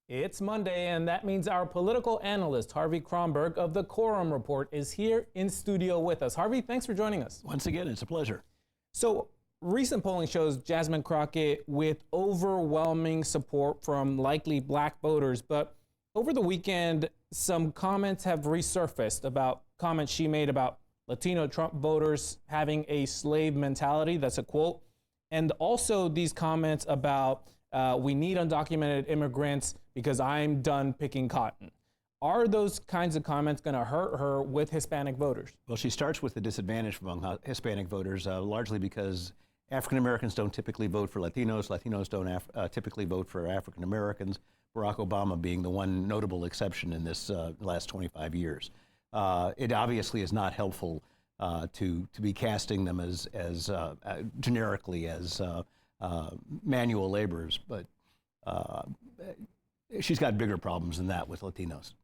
It's Monday, and that means our political analyst, Harvey Kronberg of the Quorum Report, is here in studio with us. Harvey, thanks for joining us. Once again, it's a pleasure. So, recent polling shows Jasmine Crockett with overwhelming support from likely black voters, but over the weekend, some comments have resurfaced about comments she made about Latino Trump voters having a slave mentality. That's a quote. And also these comments about we need undocumented immigrants because I'm done picking cotton. Are those kinds of comments going to hurt her with Hispanic voters? Well, she starts with the disadvantage among Hispanic voters, largely because African Americans don't typically vote for Latinos. Latinos don't typically vote for African Americans. Barack Obama being the one notable exception in this last 25 years. It obviously is not helpful to be casting them as generically as manual laborers, but she's got bigger problems than that with Latinos.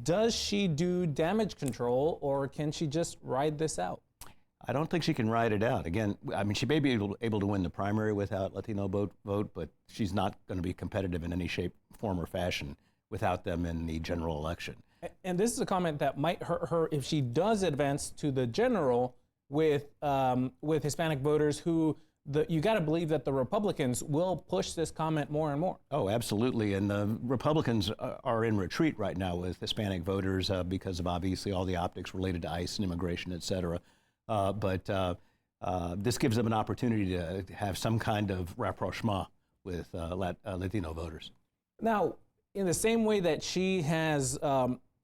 Does she do damage control, or can she just ride this out? I don't think she can ride it out. Again, I mean, she may be able to win the primary without Latino vote, but she's not going to be competitive in any shape, form, or fashion without them in the general election. And this is a comment that might hurt her if she does advance to the general with Hispanic voters who, you got to believe that the Republicans will push this comment more and more. Oh, absolutely. And the Republicans are in retreat right now with Hispanic voters because of obviously all the optics related to ICE and immigration, et cetera. But this gives them an opportunity to have some kind of rapprochement with Latino voters. Now, in the same way that she has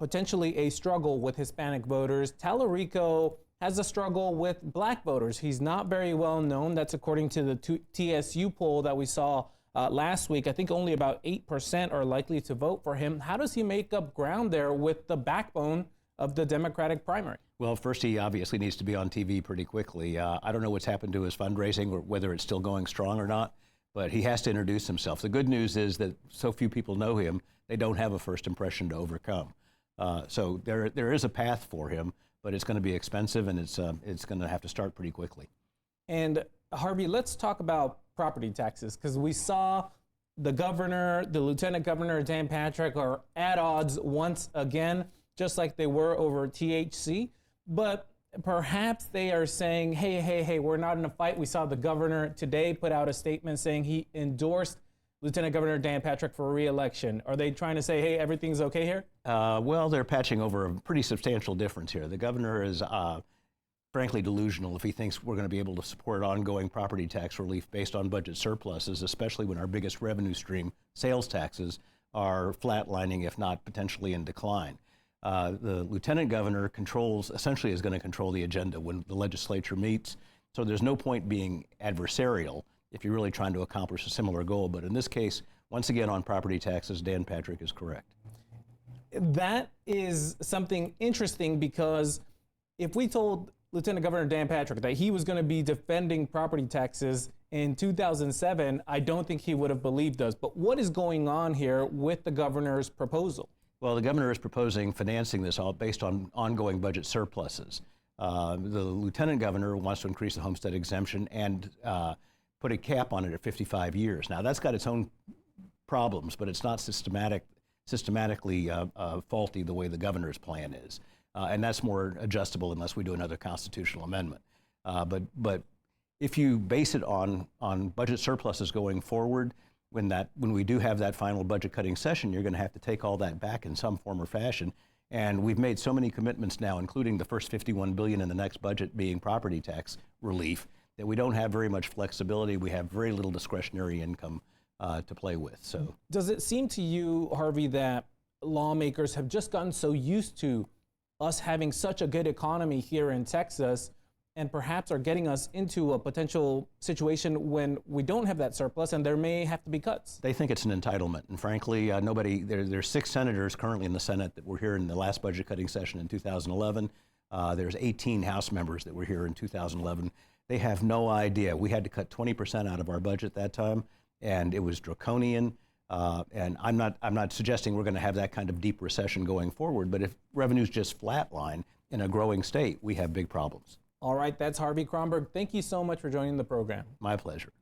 potentially a struggle with Hispanic voters, Tallarico has a struggle with black voters. He's not very well known. That's according to the TSU poll that we saw last week. I think only about 8% are likely to vote for him. How does he make up ground there with the backbone of the Democratic primary? Well, first, he obviously needs to be on TV pretty quickly. I don't know what's happened to his fundraising or whether it's still going strong or not, but he has to introduce himself. The good news is that so few people know him, they don't have a first impression to overcome. So there is a path for him, but it's going to be expensive, and it's going to have to start pretty quickly. And Harvey, let's talk about property taxes, because we saw the governor, the lieutenant governor, Dan Patrick, are at odds once again, just like they were over THC. But perhaps they are saying, hey, we're not in a fight. We saw the governor today put out a statement saying he endorsed Lieutenant Governor Dan Patrick for re-election. Are they trying to say, hey, everything's okay here? Well, they're patching over a pretty substantial difference here. The governor is frankly delusional if he thinks we're going to be able to support ongoing property tax relief based on budget surpluses, especially when our biggest revenue stream, sales taxes, are flatlining, if not potentially in decline. The lieutenant governor essentially is going to control the agenda when the legislature meets. So there's no point being adversarial if you're really trying to accomplish a similar goal. But in this case, once again, on property taxes, Dan Patrick is correct. That is something interesting, because if we told Lieutenant Governor Dan Patrick that he was going to be defending property taxes in 2007, I don't think he would have believed us. But what is going on here with the governor's proposal? Well, the governor is proposing financing this all based on ongoing budget surpluses. The lieutenant governor wants to increase the homestead exemption and put a cap on it at 55 years. Now, that's got its own problems, but it's not systematically faulty the way the governor's plan is. And that's more adjustable unless we do another constitutional amendment. But if you base it on budget surpluses going forward, when we do have that final budget cutting session, you're going to have to take all that back in some form or fashion. And we've made so many commitments now, including the first $51 billion in the next budget being property tax relief, that we don't have very much flexibility. We have very little discretionary income to play with. So, does it seem to you, Harvey, that lawmakers have just gotten so used to us having such a good economy here in Texas, and perhaps are getting us into a potential situation when we don't have that surplus and there may have to be cuts? They think it's an entitlement. And frankly, there's 6 senators currently in the Senate that were here in the last budget cutting session in 2011. There's 18 House members that were here in 2011. They have no idea. We had to cut 20% out of our budget that time, and it was draconian. And I'm not suggesting we're going to have that kind of deep recession going forward, but if revenues just flatline in a growing state, we have big problems. All right, that's Harvey Kronberg. Thank you so much for joining the program. My pleasure.